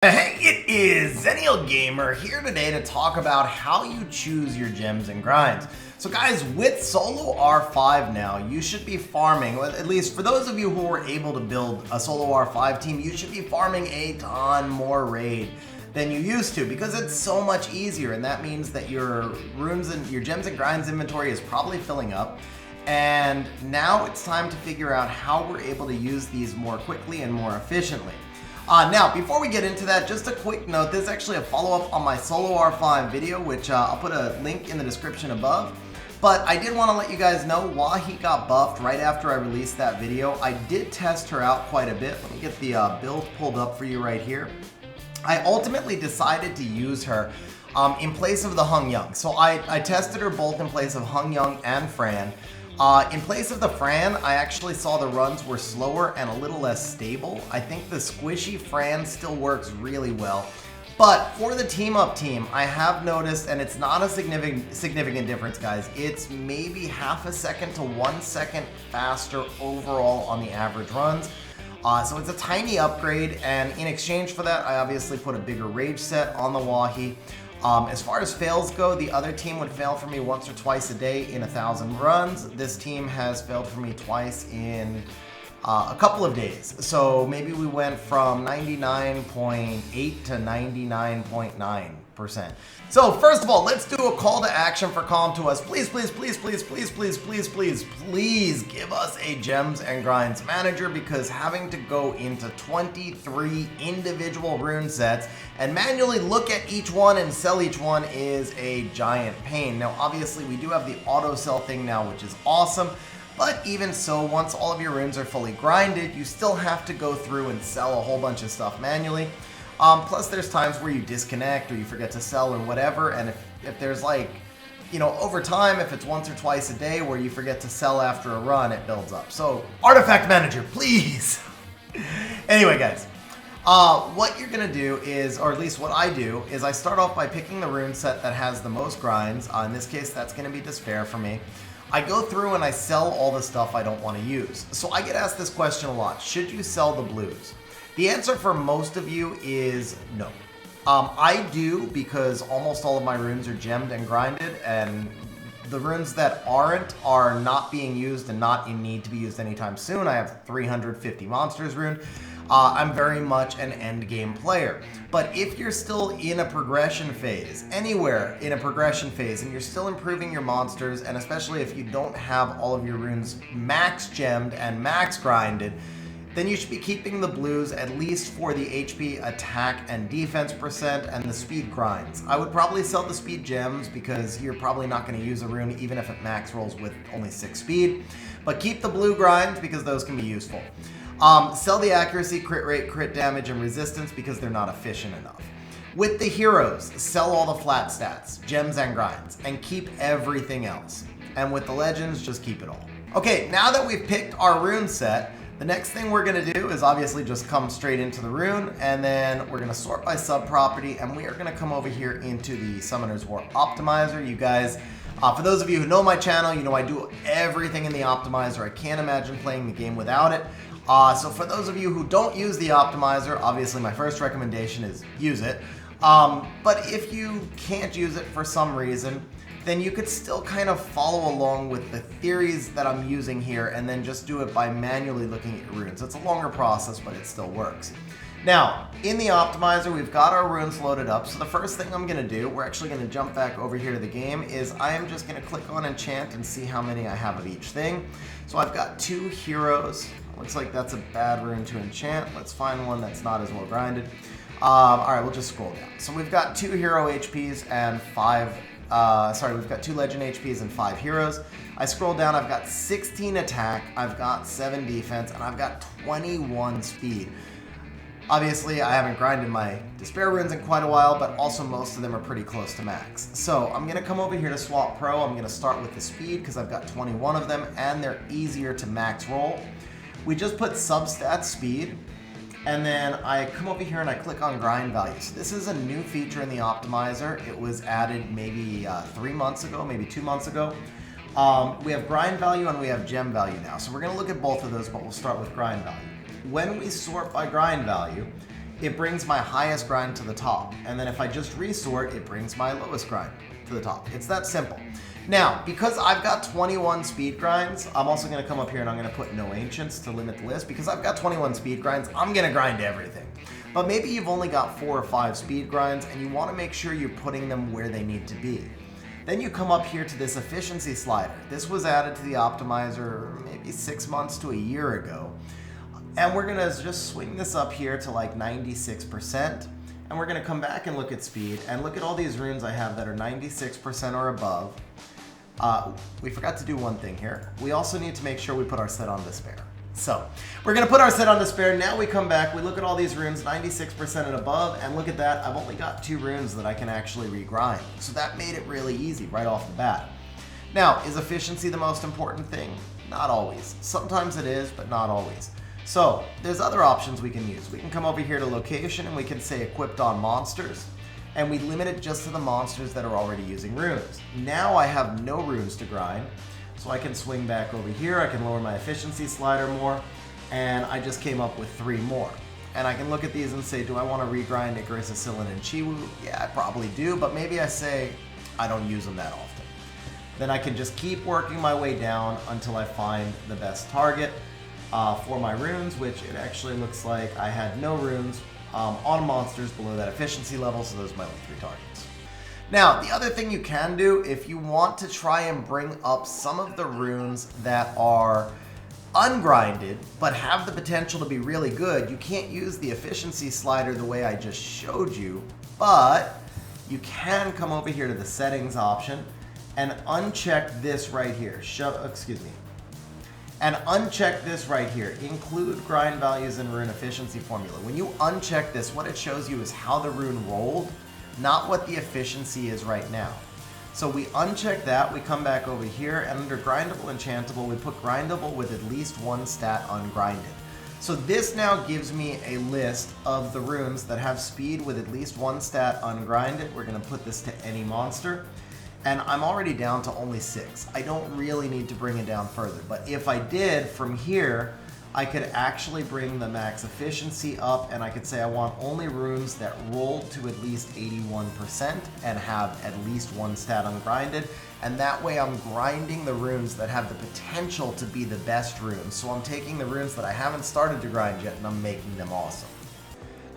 Hey, it is Zennial Gamer here today to talk about how you choose your gems and grinds. So guys, with Solo R5 now, you should be farming, at least for those of you who were able to build a Solo R5 team, you should be farming a ton more raid than you used to because it's so much easier, and that means that your runes and your gems and grinds inventory is probably filling up. And now it's time to figure out how we're able to use these more quickly and more efficiently. Now, before we get into that, just a quick note. This is actually a follow-up on my Solo R5 video, which I'll put a link in the description above. But I did want to let you guys know why he got buffed right after I released that video. I did test her out quite a bit. Let me get the build pulled up for you right here. I ultimately decided to use her in place of the Hung Young. So I tested her both in place of Hung Young and Fran. In place of the Fran, I actually saw the runs were slower and a little less stable. I think the squishy Fran still works really well. But for the team-up team, I have noticed, and it's not a significant difference, guys. It's maybe half a second to 1 second faster overall on the average runs. So it's a tiny upgrade, and in exchange for that, I obviously put a bigger rage set on the Wahi. As far as fails go, the other team would fail for me once or twice a day in 1,000 runs. This team has failed for me twice in a couple of days. So maybe we went from 99.8 to 99.9%. So first of all, let's do a call to action for Calm to us. Please, please, please, please, please, please, please, please, please give us a Gems and Grinds manager, because having to go into 23 individual rune sets and manually look at each one and sell each one is a giant pain. Now, obviously, we do have the auto sell thing now, which is awesome. But even so, once all of your runes are fully grinded, you still have to go through and sell a whole bunch of stuff manually. Plus, there's times where you disconnect or you forget to sell or whatever, and if there's like, you know, over time, if it's once or twice a day where you forget to sell after a run, it builds up. So, Artifact Manager, please! Anyway, guys, what you're gonna do is, or at least what I do, is I start off by picking the rune set that has the most grinds. In this case, that's gonna be Despair for me. I go through and I sell all the stuff I don't want to use. So I get asked this question a lot: should you sell the blues? The answer for most of you is no. I do, because almost all of my runes are gemmed and grinded, and the runes that aren't are not being used and not in need to be used anytime soon. I have 350 monsters rune. I'm very much an end game player. But if you're still in a progression phase, anywhere in a progression phase, and you're still improving your monsters, and especially if you don't have all of your runes max gemmed and max grinded, then you should be keeping the blues, at least for the HP, attack, and defense percent, and the speed grinds. I would probably sell the speed gems because you're probably not going to use a rune even if it max rolls with only 6 speed. But keep the blue grinds because those can be useful. Sell the accuracy, crit rate, crit damage, and resistance because they're not efficient enough. With the heroes, sell all the flat stats, gems and grinds, and keep everything else. And with the legends, just keep it all. Okay, now that we've picked our rune set, the next thing we're going to do is obviously just come straight into the rune, and then we're going to sort by sub-property, and we are going to come over here into the Summoner's War Optimizer. You guys, for those of you who know my channel, you know I do everything in the Optimizer. I can't imagine playing the game without it. So for those of you who don't use the Optimizer, obviously my first recommendation is use it. But if you can't use it for some reason, then you could still kind of follow along with the theories that I'm using here, and then just do it by manually looking at your runes. It's a longer process, but it still works. Now, in the Optimizer, we've got our runes loaded up. So the first thing I'm going to do, we're actually going to jump back over here to the game, is I am just going to click on Enchant and see how many I have of each thing. So I've got 2 heroes. Looks like that's a bad rune to enchant. Let's find one that's not as well grinded. Alright, we'll just scroll down. So we've got 2 hero HPs and 5... we've got 2 legend HPs and 5 heroes. I scroll down, I've got 16 attack, I've got 7 defense, and I've got 21 speed. Obviously, I haven't grinded my Despair runes in quite a while, but also most of them are pretty close to max. So I'm going to come over here to Swap Pro. I'm going to start with the speed because I've got 21 of them, and they're easier to max roll. We just put substat speed, and then I come over here and I click on grind value. So this is a new feature in the Optimizer. It was added maybe 3 months ago, maybe 2 months ago. We have grind value and we have gem value now. So we're going to look at both of those, but we'll start with grind value. When we sort by grind value, it brings my highest grind to the top. And then if I just resort, it brings my lowest grind to the top. It's that simple. Now, because I've got 21 speed grinds, I'm also going to come up here and I'm going to put no ancients to limit the list. Because I've got 21 speed grinds, I'm going to grind everything. But maybe you've only got 4 or 5 speed grinds and you want to make sure you're putting them where they need to be. Then you come up here to this efficiency slider. This was added to the optimizer maybe 6 months to a year ago. And we're gonna just swing this up here to like 96%. And we're gonna come back and look at speed and look at all these runes I have that are 96% or above. We forgot to do one thing here. We also need to make sure we put our set on despair. So we're gonna put our set on despair. Now we come back, we look at all these runes, 96% and above, and look at that, I've only got 2 runes that I can actually regrind. So that made it really easy right off the bat. Now, is efficiency the most important thing? Not always. Sometimes it is, but not always. So there's other options we can use. We can come over here to location and we can say equipped on monsters. And we limit it just to the monsters that are already using runes. Now I have no runes to grind. So I can swing back over here, I can lower my efficiency slider more, and I just came up with 3 more. And I can look at these and say, do I want to regrind Icarus, Ascilin, and Chiwu? Yeah, I probably do, but maybe I say I don't use them that often. Then I can just keep working my way down until I find the best target for my runes, which it actually looks like I had no runes on monsters below that efficiency level, so those are my only 3 targets. Now, the other thing you can do, if you want to try and bring up some of the runes that are ungrinded, but have the potential to be really good, you can't use the efficiency slider the way I just showed you, but you can come over here to the settings option and uncheck this right here. And uncheck this right here. Include grind values in rune efficiency formula. When you uncheck this, what it shows you is how the rune rolled, not what the efficiency is right now. So we uncheck that, we come back over here, and under grindable enchantable, we put grindable with at least 1 stat ungrinded. So this now gives me a list of the runes that have speed with at least 1 stat ungrinded. We're gonna put this to any monster. And I'm already down to only 6. I don't really need to bring it down further. But if I did, from here, I could actually bring the max efficiency up, and I could say I want only runes that roll to at least 81% and have at least 1 stat ungrinded. And that way I'm grinding the runes that have the potential to be the best runes. So I'm taking the runes that I haven't started to grind yet and I'm making them awesome.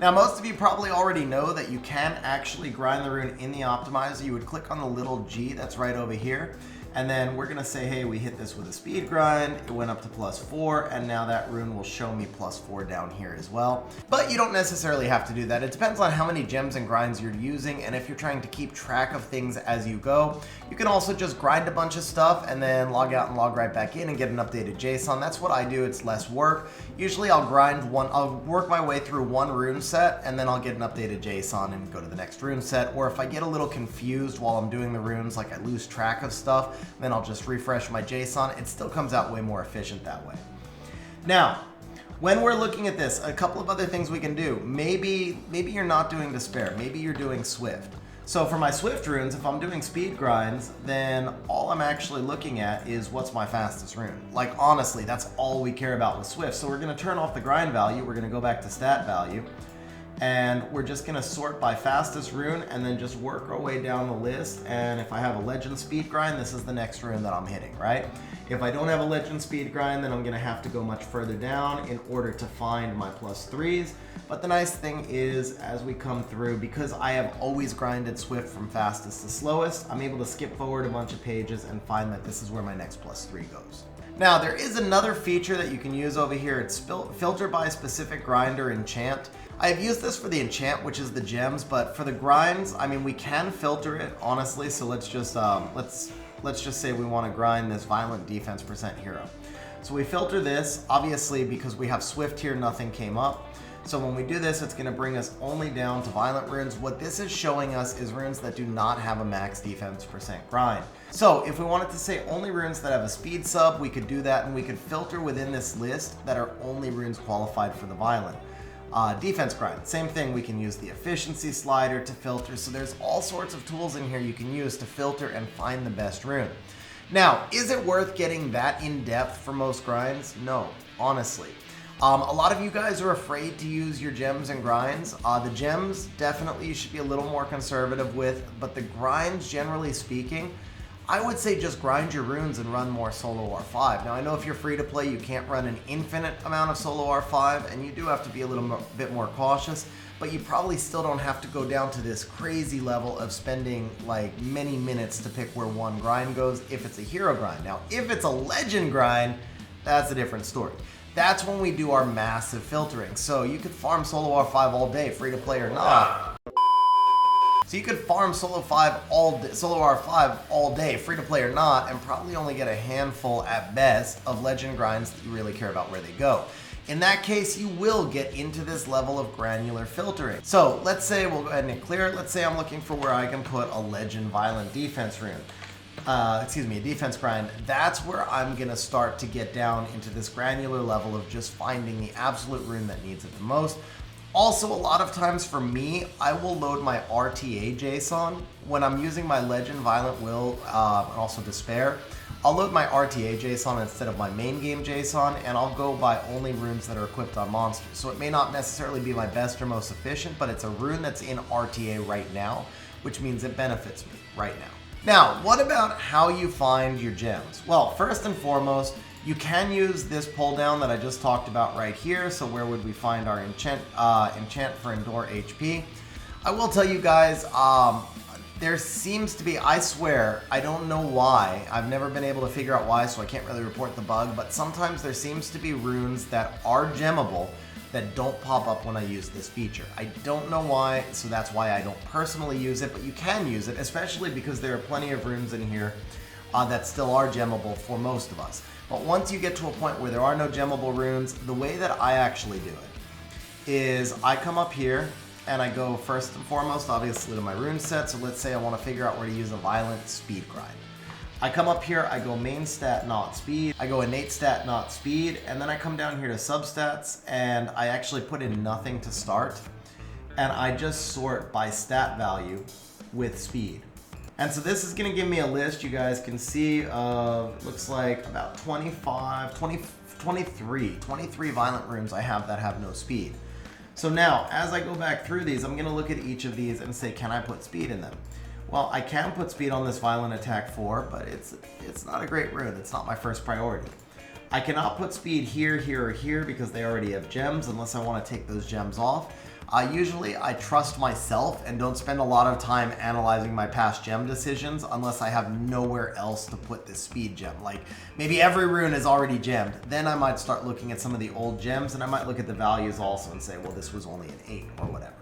Now, most of you probably already know that you can actually grind the rune in the optimizer. You would click on the little G that's right over here. And then we're gonna say, hey, we hit this with a speed grind, it went up to +4, and now that rune will show me +4 down here as well. But you don't necessarily have to do that. It depends on how many gems and grinds you're using, and if you're trying to keep track of things as you go. You can also just grind a bunch of stuff and then log out and log right back in and get an updated JSON. That's what I do, it's less work. Usually I'll work my way through 1 rune set, and then I'll get an updated JSON and go to the next rune set. Or if I get a little confused while I'm doing the runes, like I lose track of stuff, then I'll just refresh my JSON. It still comes out way more efficient that way. Now, when we're looking at this, a couple of other things we can do. Maybe you're not doing despair, maybe you're doing swift. So for my swift runes, if I'm doing speed grinds, then all I'm actually looking at is what's my fastest rune. Like honestly, that's all we care about with swift. So we're gonna turn off the grind value, we're gonna go back to stat value, and we're just gonna sort by fastest rune and then just work our way down the list. And if I have a legend speed grind, this is the next rune that I'm hitting, right? If I don't have a legend speed grind, then I'm gonna have to go much further down in order to find my +3s. But the nice thing is, as we come through, because I have always grinded swift from fastest to slowest, I'm able to skip forward a bunch of pages and find that this is where my next +3 goes. Now, there is another feature that you can use over here. It's filter by specific grind or enchant. I've used this for the enchant, which is the gems, but for the grinds, I mean, we can filter it, honestly. So let's just say we want to grind this violent defense % hero. So we filter this, obviously, because we have swift here, nothing came up. So when we do this, it's going to bring us only down to violent runes. What this is showing us is runes that do not have a max defense % grind. So if we wanted to say only runes that have a speed sub, we could do that, and we could filter within this list that are only runes qualified for the violent defense grind. Same thing, we can use the efficiency slider to filter. So there's all sorts of tools in here you can use to filter and find the best rune. Now, is it worth getting that in depth for most grinds? No, honestly. A lot of you guys are afraid to use your gems and grinds. The gems, definitely you should be a little more conservative with, but the grinds, generally speaking, I would say just grind your runes and run more solo R5. Now I know if you're free to play, you can't run an infinite amount of solo R5, and you do have to be a bit more cautious, but you probably still don't have to go down to this crazy level of spending like many minutes to pick where one grind goes if it's a hero grind. Now, if it's a legend grind, that's a different story. That's when we do our massive filtering. So you could farm solo R5 all day, free to play or not. So you could farm solo R5 all day, free to play or not, and probably only get a handful at best of legend grinds that you really care about where they go. In that case, you will get into this level of granular filtering. So let's say, we'll go ahead and clear it. Let's say I'm looking for where I can put a legend violent defense rune. A defense grind. That's where I'm gonna start to get down into this granular level of just finding the absolute rune that needs it the most. Also, a lot of times for me, I will load my RTA JSON when I'm using my Legend, Violent Will, and also Despair. I'll load my RTA JSON instead of my main game JSON, and I'll go by only runes that are equipped on monsters. So it may not necessarily be my best or most efficient, but it's a rune that's in RTA right now, which means it benefits me right now. Now, what about how you find your gems? Well, first and foremost, you can use this pull down that I just talked about right here. So where would we find our enchant for Endure HP? I will tell you guys, there seems to be, I swear, I don't know why. I've never been able to figure out why, so I can't really report the bug, but sometimes there seems to be runes that are gemmable that don't pop up when I use this feature. I don't know why, so that's why I don't personally use it, but you can use it, especially because there are plenty of runes in here that still are gemmable for most of us. But once you get to a point where there are no gemmable runes, the way that I actually do it is I come up here and I go first and foremost, obviously, to my rune set. So let's say I want to figure out where to use a violent speed grind. I come up here, I go main stat, not speed. I go innate stat, not speed. And then I come down here to substats and I actually put in nothing to start. And I just sort by stat value with speed. And so this is going to give me a list you guys can see of, looks like about 23 violent runes I have that have no speed. So now, as I go back through these, I'm going to look at each of these and say, can I put speed in them? Well, I can put speed on this violent attack 4, but it's not a great rune. It's not my first priority. I cannot put speed here, here, or here because they already have gems unless I want to take those gems off. Usually I trust myself and don't spend a lot of time analyzing my past gem decisions unless I have nowhere else to put this speed gem. Like maybe every rune is already gemmed. Then I might start looking at some of the old gems and I might look at the values also and say, well, this was only an 8 or whatever.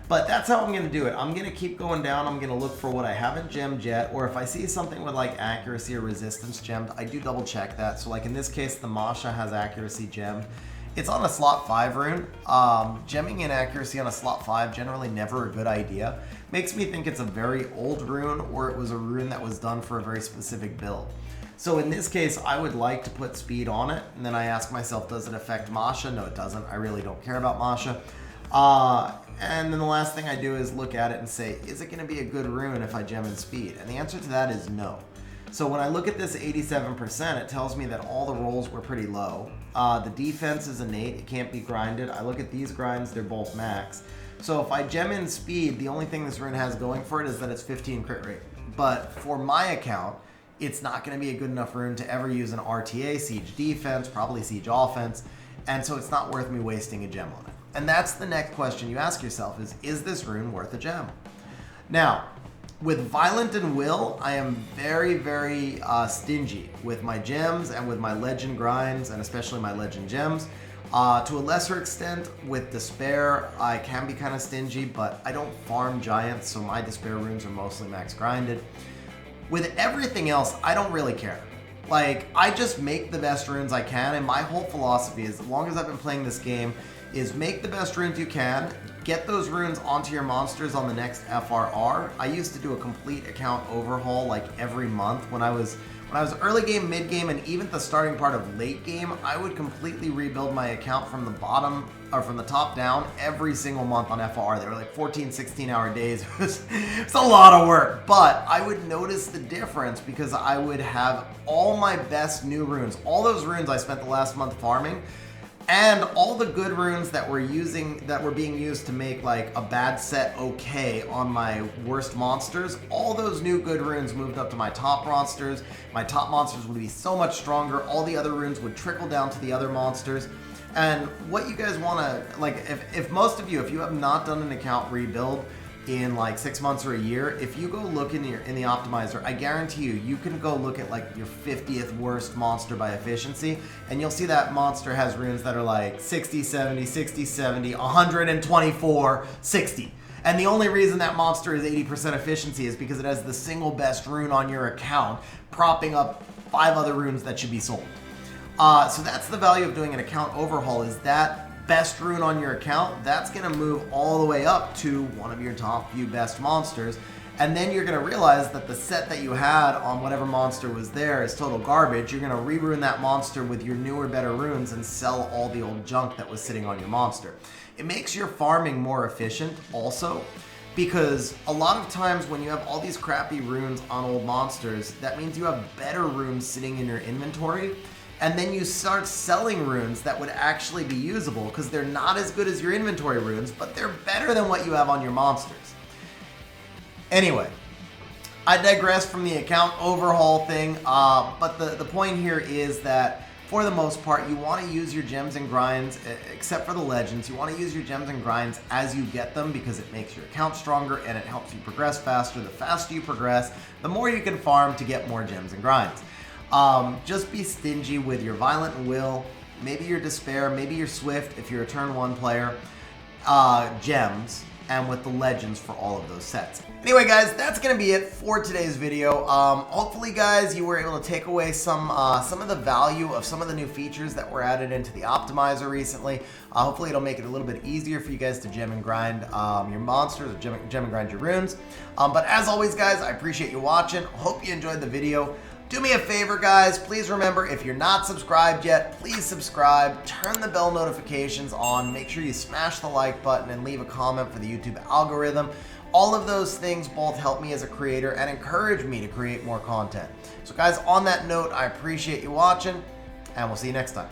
But that's how I'm going to do it. I'm going to keep going down. I'm going to look for what I haven't gemmed yet, or if I see something with like accuracy or resistance gemmed, I do double check that. So like in this case, the Masha has accuracy gemmed. It's on a slot 5 rune. Gemming in accuracy on a slot 5, generally never a good idea. Makes me think it's a very old rune or it was a rune that was done for a very specific build. So in this case, I would like to put speed on it. And then I ask myself, does it affect Masha? No, it doesn't. I really don't care about Masha. And then the last thing I do is look at it and say, is it going to be a good rune if I gem in speed? And the answer to that is no. So when I look at this 87%, it tells me that all the rolls were pretty low. The defense is innate, it can't be grinded. I look at these grinds, they're both max. So if I gem in speed, the only thing this rune has going for it is that it's 15 crit rate. But for my account, it's not going to be a good enough rune to ever use an RTA, siege defense, probably siege offense, and so it's not worth me wasting a gem on it. And that's the next question you ask yourself is this rune worth a gem? Now, with Violent and Will, I am very, very stingy with my gems and with my legend grinds, and especially my legend gems. To a lesser extent, with Despair, I can be kind of stingy, but I don't farm giants, so my Despair runes are mostly max grinded. With everything else, I don't really care. Like, I just make the best runes I can, and my whole philosophy is, as long as I've been playing this game, is make the best runes you can, get those runes onto your monsters on the next FRR. I used to do a complete account overhaul like every month. When I was early game, mid game, and even the starting part of late game, I would completely rebuild my account from the bottom, or from the top down, every single month on FR. They were like 14, 16-hour days. It's a lot of work, but I would notice the difference because I would have all my best new runes, all those runes I spent the last month farming, And all the good runes that were being used to make like a bad set okay on my worst monsters, all those new good runes moved up to my top monsters. My top monsters would be so much stronger. All the other runes would trickle down to the other monsters. And what you guys want to, like, if most of you, if you have not done an account rebuild in like 6 months or a year, if you go look in the optimizer, I guarantee you can go look at like your 50th worst monster by efficiency, and you'll see that monster has runes that are like 60, 70, 60, 70, 124, 60. And the only reason that monster is 80% efficiency is because it has the single best rune on your account, propping up 5 other runes that should be sold. So that's the value of doing an account overhaul, is that best rune on your account, that's going to move all the way up to one of your top few best monsters. And then you're going to realize that the set that you had on whatever monster was there is total garbage. You're going to re-rune that monster with your newer, better runes and sell all the old junk that was sitting on your monster. It makes your farming more efficient also, because a lot of times when you have all these crappy runes on old monsters, that means you have better runes sitting in your inventory. And then you start selling runes that would actually be usable because they're not as good as your inventory runes, but they're better than what you have on your monsters. Anyway, I digress from the account overhaul thing, but the point here is that for the most part, you want to use your gems and grinds, except for the legends. You want to use your gems and grinds as you get them because it makes your account stronger and it helps you progress faster. The faster you progress, the more you can farm to get more gems and grinds. Just be stingy with your Violent Will, maybe your Despair, maybe your Swift if you're a turn 1 player, gems, and with the legends for all of those sets. Anyway guys, that's going to be it for today's video. Hopefully guys, you were able to take away some of the value of some of the new features that were added into the optimizer recently. Hopefully it'll make it a little bit easier for you guys to gem and grind your monsters, or gem and grind your runes. But as always guys, I appreciate you watching. Hope you enjoyed the video. Do me a favor guys, please remember, if you're not subscribed yet, please subscribe, turn the bell notifications on, make sure you smash the like button and leave a comment for the YouTube algorithm. All of those things both help me as a creator and encourage me to create more content. So guys, on that note, I appreciate you watching, and we'll see you next time.